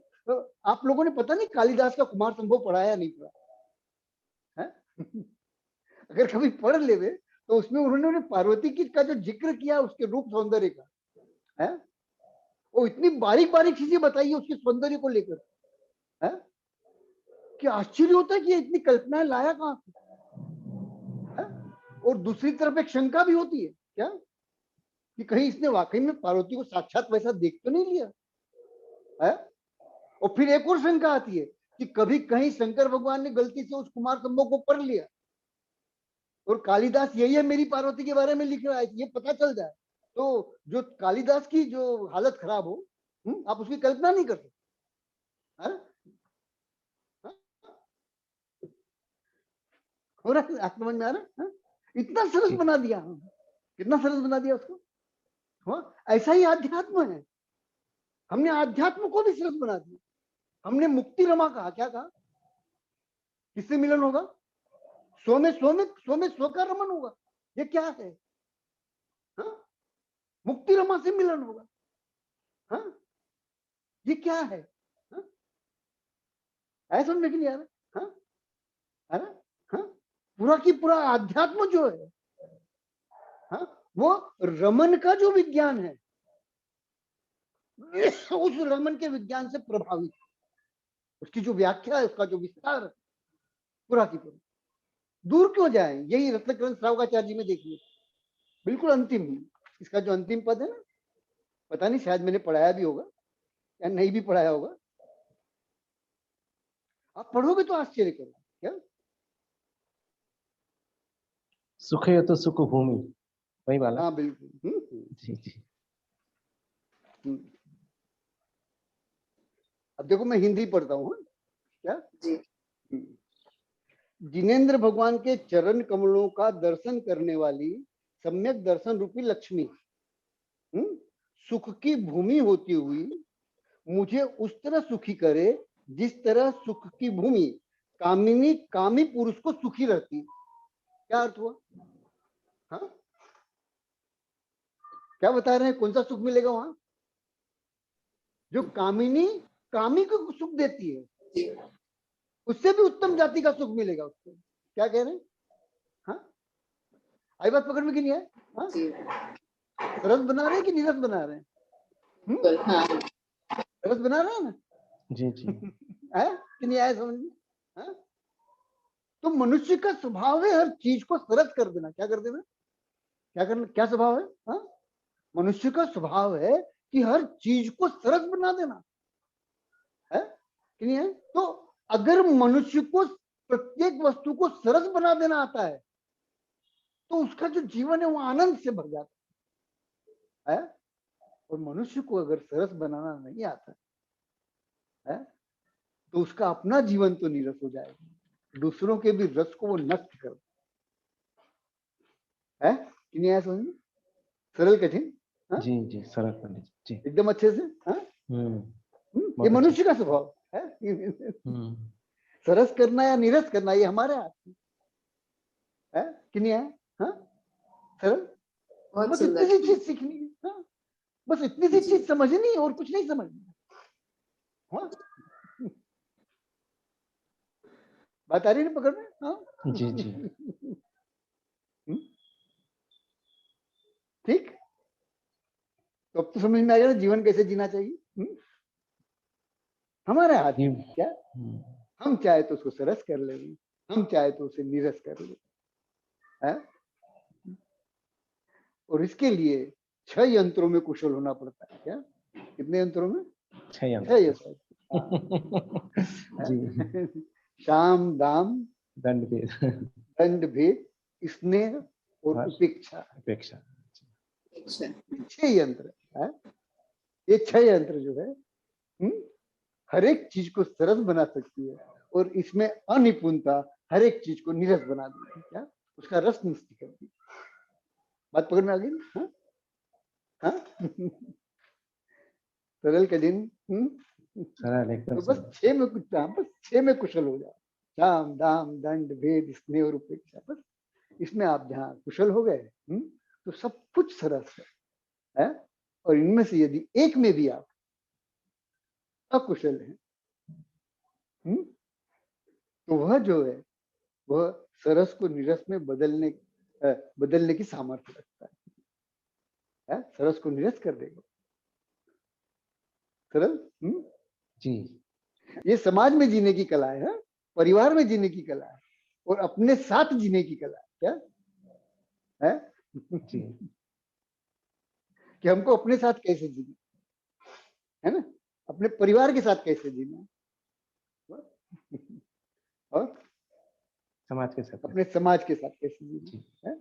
आप लोगों ने पता नहीं कालिदास का कुमार संभव पढ़ा या नहीं पढ़ा है? अगर कभी पढ़ लेवे तो उसमें उन्होंने पार्वती की का जो जिक्र किया उसके रूप सौंदर्य का है, वो इतनी बारीक बारीक चीजें बताई है उसके सौंदर्य को लेकर है कि आश्चर्य होता है कि ये इतनी कल्पनाएं लाया कहां से। और दूसरी तरफ एक शंका भी होती है क्या, कि कहीं इसने वाकई में पार्वती को साक्षात वैसा देख तो नहीं लिया है? और फिर एक और शंका आती है कि कभी कहीं शंकर भगवान ने गलती से उस कुमार संभव को पढ़ लिया और कालिदास यही है मेरी पार्वती के बारे में लिख रहा है, ये पता चल जाए तो जो कालिदास की जो हालत खराब हो, आप उसकी कल्पना नहीं कर सकते। हो रहा है, समझ में आ रहा है? इतना सरस बना दिया, कितना सरस बना दिया उसको। हाँ, ऐसा ही आध्यात्म है, हमने आध्यात्म को भी सरस बना दिया। हमने मुक्ति रमा कहा, क्या कहा? किससे मिलन होगा? स्व में स्व का रमन होगा, ये क्या है? हाँ, मुक्ति रमा से मिलन होगा। हाँ, ये क्या है? हाँ, ऐसा समझ में नहीं आ रहा? हाँ, आ रहा? हाँ, पूरा की पूरा आध्यात्म जो है, हाँ, वो रमन का जो विज्ञान है उस रमन के विज्ञान से प्रभावित, उसकी जो व्याख्या है, उसका जो विस्तार है, पूरा की पूरा दूर क्यों जाए? यही रत्नकरण श्रावकाचार्य जी में देखिए, बिल्कुल अंतिम, इसका जो अंतिम पद है ना, पता नहीं शायद मैंने पढ़ाया भी होगा या नहीं भी पढ़ाया होगा, आप पढ़ोगे तो आश्चर्य करोगे। क्या? सुख है तो सुख भूमि, वही वाला। हाँ बिल्कुल। जी जी। अब देखो मैं हिंदी पढ़ता हूँ, क्या जी। जिनेंद्र भगवान के चरण कमलों का दर्शन करने वाली सम्यक दर्शन रूपी लक्ष्मी सुख की भूमि होती हुई मुझे उस तरह सुखी करे जिस तरह सुख की भूमि कामिनी कामी पुरुष को सुखी रहती। क्या अर्थ हुआ? हाँ, क्या बता रहे हैं? कौन सा सुख मिलेगा वहां? जो कामिनी कामी को सुख देती है, उससे भी उत्तम जाति का सुख मिलेगा उसको। क्या कह रहे हैं? हाँ, आई बात पकड़ में कि नहीं है? हाँ, रस बना रहे हैं कि नीरस बना रहे हैं? रस बना रहे हैं ना? जी जी। है कि नहीं आया समझ में? हाँ? तो मनुष्य का स्वभाव है हर चीज को सरस कर देना। क्या कर देना? क्या करना? क्या स्वभाव है? हाँ? मनुष्य का स्वभाव है कि हर चीज को सरस बना देना है कि नहीं है? तो अगर मनुष्य को प्रत्येक वस्तु को सरस बना देना आता है तो उसका जो जीवन है वो आनंद से भर जाता है। और मनुष्य को अगर सरस बनाना नहीं आता है तो उसका अपना जीवन तो नीरस हो जाएगा, दूसरों के भी रस को वो नष्ट कर है कि नहीं? ऐसा समझ? सरल कठिन? हाँ? जी सरल पंडित जी, एकदम अच्छे से। हाँ? ये मनुष्य का स्वभाव है। सरस करना या नीरस करना ये हमारे हाथ में है कि नहीं है? हाँ? सरल। बस इतनी सी चीज सीखनी है। हाँ? बस इतनी सी चीज समझनी है और कुछ नहीं समझना। हाँ? बात आ रही है पकड़ में? हाँ? जी ठीक। तो अब तो समझ में आ गया ना जीवन कैसे जीना चाहिए। हमारे हाथ में क्या? हम चाहे तो उसको सरस कर लेंगे, हम चाहे तो उसे नीरस कर ले। और इसके लिए 6 यंत्रों में कुशल होना पड़ता है। क्या? कितने यंत्रों में? 6 यंत्र। जी। शाम दाम दंड भेद स्नेह और उपेक्षा। 6 यंत्र है। ये 6 यंत्र जो है हर एक चीज को सरस बना सकती है और इसमें अनिपुणता हर एक चीज को नीरस बना देती है। क्या? उसका रस नष्ट करती है। बात पकड़ में आ गई? हाँ? हाँ? सरल कठिन? तो बस 6 में कुछ, बस 6 में कुशल हो जाओ। शाम दाम दंड भेद स्नेह और उपेक्षा। बस इसमें आप जहाँ कुशल हो गए तो सब कुछ सरस है। और इनमें से यदि एक में भी आप अकुशल हैं तो वह जो है वह सरस को नीरस में बदलने की सामर्थ्य रखता है। सरस को नीरस कर देगा। सरल? जी। ये समाज में जीने की कला है, परिवार में जीने की कला है और अपने साथ जीने की कला है। क्या है? जी। कि हमको अपने साथ कैसे जीना है ना, अपने परिवार के साथ कैसे जीना और समाज के साथ, अपने समाज के साथ कैसे जीना है।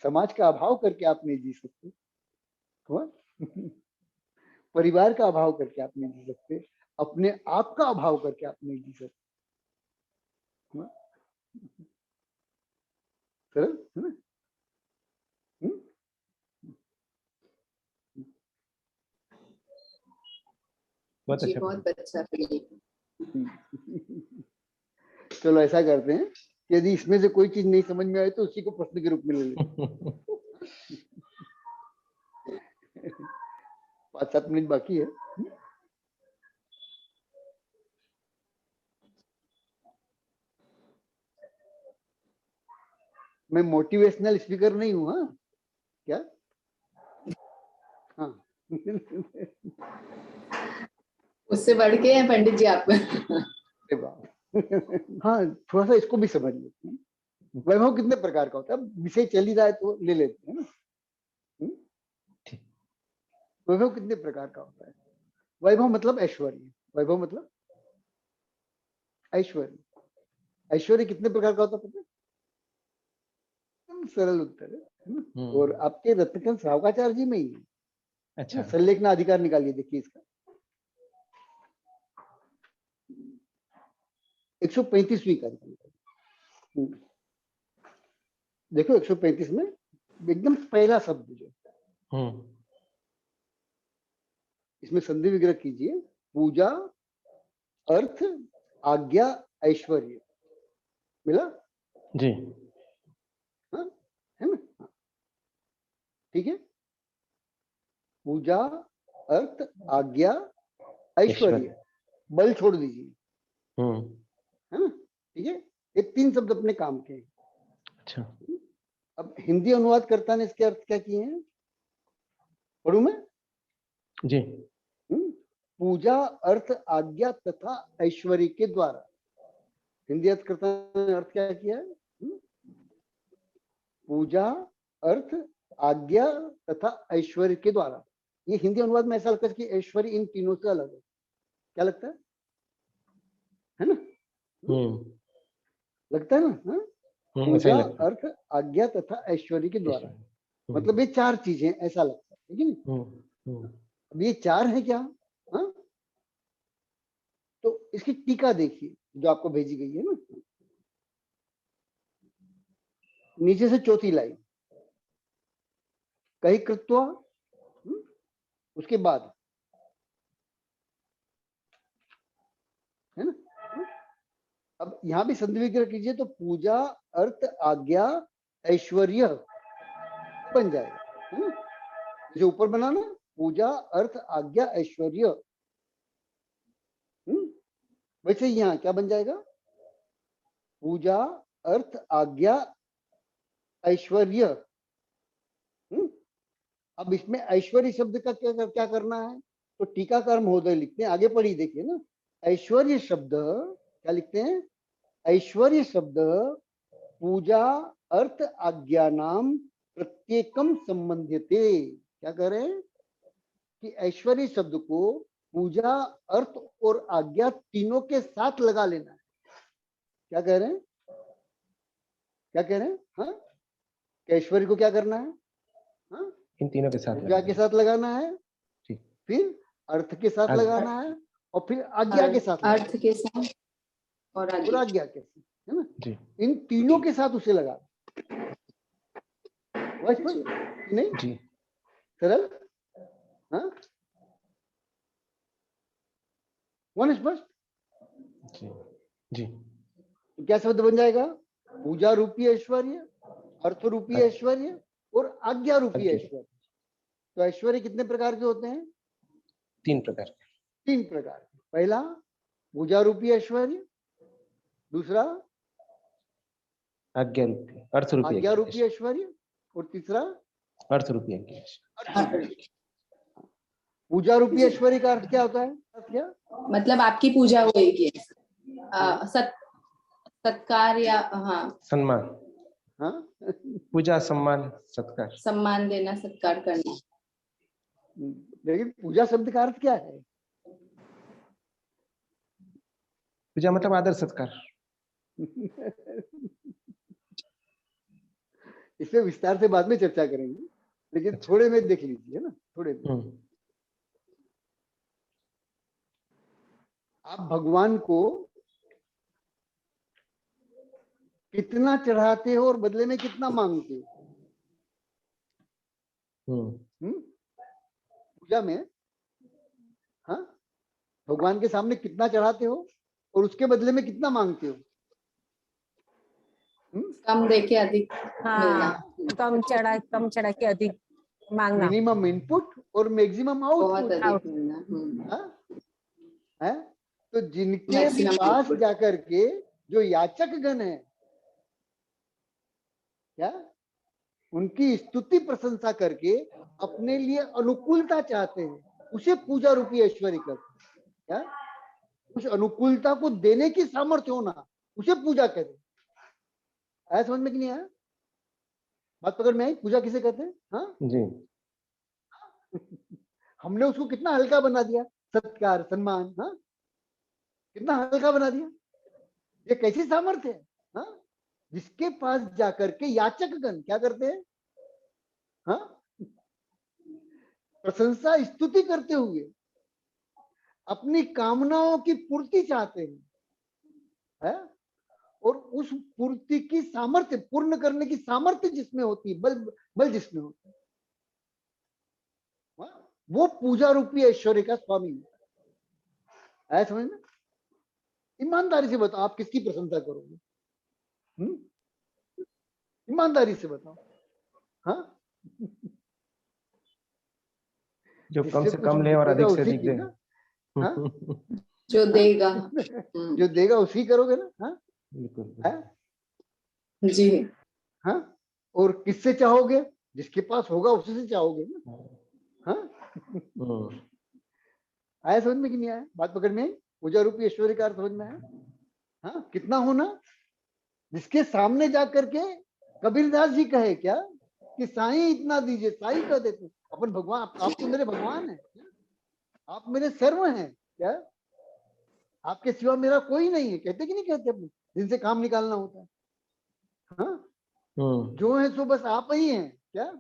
समाज का अभाव करके आप नहीं जी सकते, परिवार का अभाव करके आप नहीं जी सकते, अपने आप का अभाव करके आप नहीं जी सकते। सरल है ना? बहुत अच्छा। चलो ऐसा करते हैं कि यदि इसमें से कोई चीज नहीं समझ में आए तो उसी को प्रश्न के रूप में ले लेते। 5-7 मिनट बाकी है। मैं मोटिवेशनल स्पीकर नहीं हूँ। हाँ? क्या? हाँ। उससे बढ़ के हैं पंडित जी आप। हाँ, थोड़ा सा इसको भी समझ लेते हैं। वैभव कितने प्रकार का होता है? विषय चल ही रहा है तो ले लेते हैं ना। वैभव कितने प्रकार का होता है? वैभव मतलब ऐश्वर्य। वैभव मतलब ऐश्वर्य। ऐश्वर्य कितने प्रकार का होता है पता है? सरल उत्तर है और आपके रत्नकंठ सावकाचार्य जी में ही है। अच्छा, संलेखना अधिकार निकालिए, देखिए इसका 135वीं कार्य। देखो 135 में एकदम पहला शब्द जो इसमें संधि विग्रह कीजिए, पूजा अर्थ आज्ञा ऐश्वर्य। मिला? जी। हाँ, है ना? ठीक है, पूजा अर्थ आज्ञा ऐश्वर्य, बल छोड़ दीजिए। है ना? ठीक है, ये 3 शब्द अपने काम के हैं। अच्छा, अब हिंदी अनुवादकर्ता ने इसके अर्थ क्या किए हैं? पढ़ूं मैं? जी। पूजा अर्थ आज्ञा तथा ऐश्वर्य के द्वारा हिंदी अर्थकर्ता ने अर्थ क्या किया है? पूजा, अर्थ, आज्ञा तथा ऐश्वर्य के द्वारा। ये हिंदी अनुवाद में ऐसा लगता है कि ऐश्वर्य इन तीनों से अलग है। क्या लगता है ना? लगता है ना? पूजा, अर्थ, आज्ञा तथा ऐश्वर्य के द्वारा, मतलब ये चार चीजें, ऐसा लगता है कि नहीं? अब ये चार है क्या? हाँ, तो इसकी टीका देखिए जो आपको भेजी गई है ना, नीचे से चौथी लाइन, कही कृत्वा, उसके बाद है ना। अब यहां भी संधि विग्रह कीजिए तो पूजा, अर्थ, आज्ञा, ऐश्वर्य बन जाएगा, है ना। जो ऊपर बना ना, पूजा, अर्थ, आज्ञा, ऐश्वर्य, वैसे यहाँ क्या बन जाएगा? पूजा, अर्थ, आज्ञा, ऐश्वर्य। अब इसमें ऐश्वर्य शब्द का क्या करना है? तो टीकाकार महोदय लिखते हैं, आगे पढ़ी देखिए ना, ऐश्वर्य शब्द क्या लिखते हैं? ऐश्वर्य शब्द पूजा, अर्थ, आज्ञा नाम प्रत्येकम संबंध्यते। क्या कह रहे हैं कि ऐश्वर्य शब्द को पूजा, अर्थ और आज्ञा तीनों के साथ लगा लेना है। क्या कह रहे हैं? क्या कह रहे हैं? हाँ, ऐश्वर्य को क्या करना है? हाँ, इन तीनों के साथ पूजा के साथ लगाना है, फिर अर्थ के साथ लगाना है, और फिर आज्ञा के साथ, अर्थ के साथ और आज्ञा के साथ, है ना जी। इन तीनों के साथ उसे लगाना। नहीं जी, सरल? हाँ, वन स्पष्ट? जी, जी। तो क्या शब्द बन जाएगा? पूजा रूपी ऐश्वर्य, अर्थ रूपी ऐश्वर्य और आज्ञा रूपी ऐश्वर्य। तो ऐश्वर्य कितने प्रकार के होते हैं? 3 प्रकार। 3 प्रकार। पहला पूजा रूपी ऐश्वर्य, दूसरा आज्ञा रूपी, अर्थ रूपी, आज्ञा रूपी ऐश्वर्य, और तीसरा अर्थ रूपी आज्ञा। पूजा रूपी ऐश्वर्य का अर्थ क्या होता है? क्या मतलब आपकी पूजा होगी, सत्कार या हाँ सम्मान, हाँ पूजा, सम्मान, सत्कार, सम्मान देना, सत्कार करना। लेकिन पूजा शब्द का अर्थ क्या है? पूजा मतलब आदर सत्कार। इस पे विस्तार से बाद में चर्चा करेंगे, लेकिन थोड़े में देख लीजिए ना, थोड़े में। आप भगवान को कितना चढ़ाते हो और बदले में कितना मांगते हो? पूजा में हाँ, भगवान के सामने कितना चढ़ाते हो और उसके बदले में कितना मांगते हो? कम देके अधिक मिलना। कम चढ़ा के अधिक मांगना। मिनिमम इनपुट और मैक्सिमम आउटपुट मिलना। है। तो जिनके पास जाकर के जो याचक गण है, क्या उनकी स्तुति प्रशंसा करके अपने लिए अनुकूलता चाहते हैं, उसे पूजा रूपी ऐश्वर्य करते हैं। क्या उस अनुकूलता को देने की सामर्थ्य होना, उसे पूजा कहते हैं। आया समझ में कि नहीं आया? बात पकड़ में आई? पूजा किसे कहते हैं? हाँ जी। हमने उसको कितना हल्का बना दिया, सत्कार, सम्मान, हाँ कितना हल्का बना दिया। ये कैसी सामर्थ्य है? हाँ, जिसके पास जाकर के याचक गण क्या करते हैं? हाँ, प्रशंसा स्तुति करते हुए अपनी कामनाओं की पूर्ति चाहते हैं, है? और उस पूर्ति की सामर्थ्य, पूर्ण करने की सामर्थ्य जिसमें होती है, बल जिसमें होता है, वो पूजा रूपी ऐश्वर्य का स्वामी है। समझ में? ईमानदारी से बताओ, आप किसकी प्रशंसा करोगे? ईमानदारी से बताओ। हाँ, जो कम से कम ले और अधिक से अधिक दे। हाँ? जो देगा जो देगा उसी करोगे ना। हाँ बिल्कुल। जी। हाँ, और किससे चाहोगे? जिसके पास होगा उसी से चाहोगे ना। हाँ, आया समझ में कि नहीं आया? बात पकड़ में? पूजा रूपी ऐश्वर्य का अर्थ समझ में आया? हाँ, कितना होना, जिसके सामने जा करके कबीरदास जी कहे क्या कि साईं इतना दीजिए, साईं कह देते अपन भगवान, आप तो मेरे भगवान हैं, आप मेरे सर्व हैं क्या, आपके सिवा मेरा कोई नहीं है, कहते कि नहीं कहते अपने, जिनसे काम निकालना होता है। हाँ, जो है सो बस आप ही हैं क्या,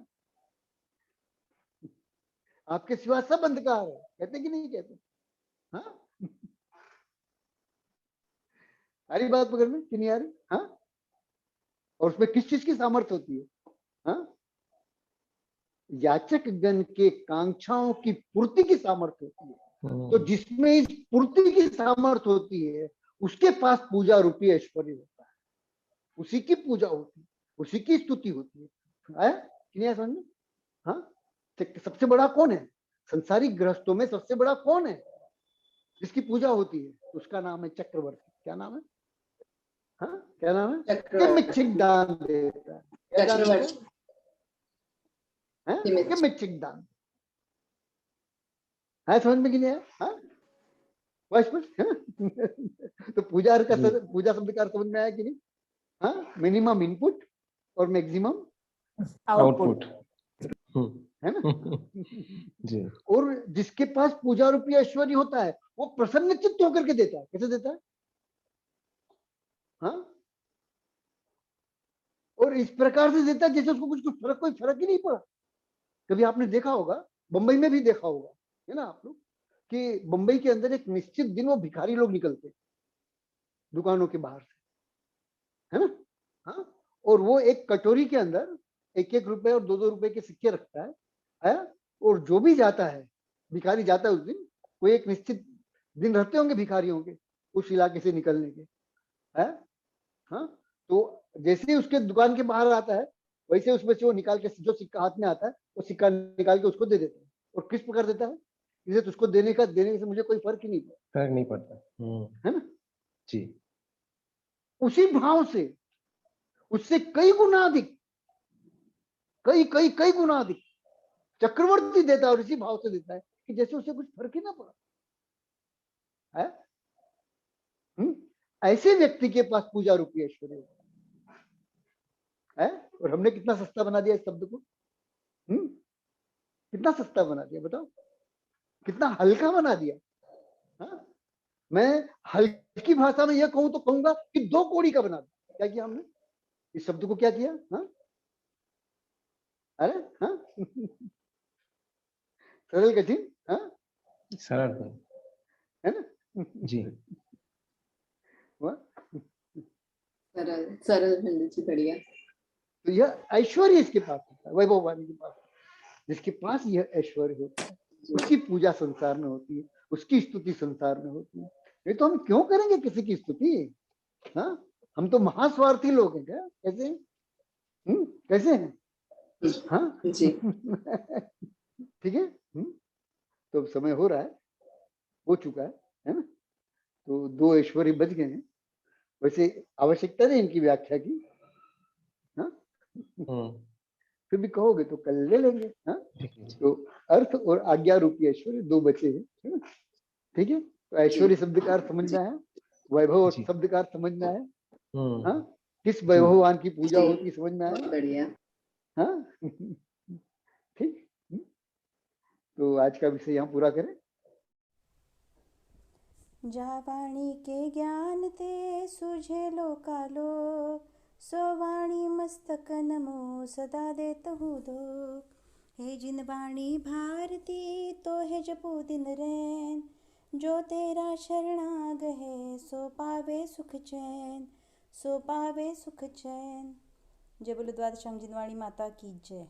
आपके सिवा सब अंधकार है, कहते कि नहीं कहते। हाँ, आ रही बात पकड़ में कि नहीं आ रही। हाँ, और उसमें किस चीज की सामर्थ्य होती है। हाँ, याचक गण के कांक्षाओं की पूर्ति की सामर्थ्य होती है। तो जिसमें इस पूर्ति की सामर्थ्य होती है उसके पास पूजा रूपी ऐश्वर्य होता है, उसी की पूजा होती है, उसी की स्तुति होती है। कि नहीं समझ में। हाँ, सबसे बड़ा कौन है संसारिक गृहस्थों में, सबसे बड़ा कौन है जिसकी पूजा होती है, उसका नाम है चक्रवर्ती। क्या नाम है। हाँ, क्या नाम है, किमिच्छिक दान देता है। क्या दान देता है, किमिच्छिक दान है, समझ में कि नहीं है। हाँ, तो पूजा का पूजा शब्द का अर्थ समझ में आया कि नहीं। हाँ, मिनिमम इनपुट और मैक्सिमम आउटपुट है ना। जी। और जिसके पास पूजा रूपी ऐश्वर्य होता है वो प्रसन्नचित्त होकर के देता है। कैसे देता है। हाँ, और इस प्रकार से देता है जैसे उसको कुछ कोई फर्क ही नहीं पड़ा। कभी आपने देखा होगा, बंबई में भी देखा होगा है ना आप लोग, कि बंबई के अंदर एक निश्चित दिन वो भिखारी लोग निकलते दुकानों के बाहर से, है ना। हाँ, और वो एक कटोरी के अंदर 1-1 रुपए और 2-2 रुपए के सिक्के रखता है। और जो भी जाता है भिखारी जाता है उस दिन, कोई एक निश्चित दिन रहते होंगे भिखारियों के उस इलाके से निकलने के है। हाँ, तो जैसे ही उसके दुकान के बाहर आता है वैसे उसमें से वो निकाल के जो सिक्का हाथ में आता है वो सिक्का निकाल के उसको दे देता है। और किस प्रकार देता है, इसे तो उसको देने से मुझे कोई फर्क ही नहीं पड़ता, फर्क नहीं पड़ता है ना जी। उसी भाव से उससे कई गुना अधिक, कई गुना अधिक चक्रवर्ती देता है, और इसी भाव से देता है कि जैसे उसे कुछ फर्क ही ना पड़ा है। ऐसे व्यक्ति के पास पूजा रूपी ऐश्वर्य है। और हमने कितना सस्ता बना दिया इस शब्द को। कितना सस्ता बना दिया बताओ, कितना हल्का बना दिया। हाँ? मैं हल्की भाषा में यह कहूं तो कहूंगा कि 2 कौड़ी का बना दिया। क्या किया हमने, इस शब्द को क्या किया। हाँ? अरे हाँ? सरल कठिन। हाँ? सरल है ना जी। सरल सरल जी, बढ़िया। तो यह ऐश्वर्य इसके पास होता है, वैभववाणी के पास, जिसके पास यह ऐश्वर्य होता है उसकी पूजा संसार में होती है, उसकी स्तुति संसार में होती है। नहीं तो हम क्यों करेंगे किसी की स्तुति। हाँ, हम तो महास्वार्थी लोग हैं क्या, कैसे कैसे हैं। हाँ जी। ठीक है। तो अब समय हो रहा है, हो चुका है ना। तो 2 ऐश्वर्य बच गए हैं। वैसे आवश्यकता नहीं इनकी व्याख्या की। हाँ, फिर भी कहोगे तो कल ले लेंगे। हाँ, तो अर्थ और आज्ञा रूपी ऐश्वर्य 2 बचे हैं, है ना। ठीक है, तो ऐश्वर्य शब्द का अर्थ समझना है, वैभव शब्द का अर्थ समझना है। हाँ, किस वैभववान की पूजा होती समझना है। बढ़िया। हाँ ठीक। तो आज का विषय यहाँ पूरा करें। जा वाणी के ज्ञान ते सुझे लोकालो, सो वाणी मस्तक नमो सदा देतहु दो। हे जिन वाणी भारती तो है जपो दिन रैन, जो तेरा शरणाग है सो पावे सुख चैन, सो पावे सुख चैन। जय बोलो द्वादशांग जिनवाणी माता की जय।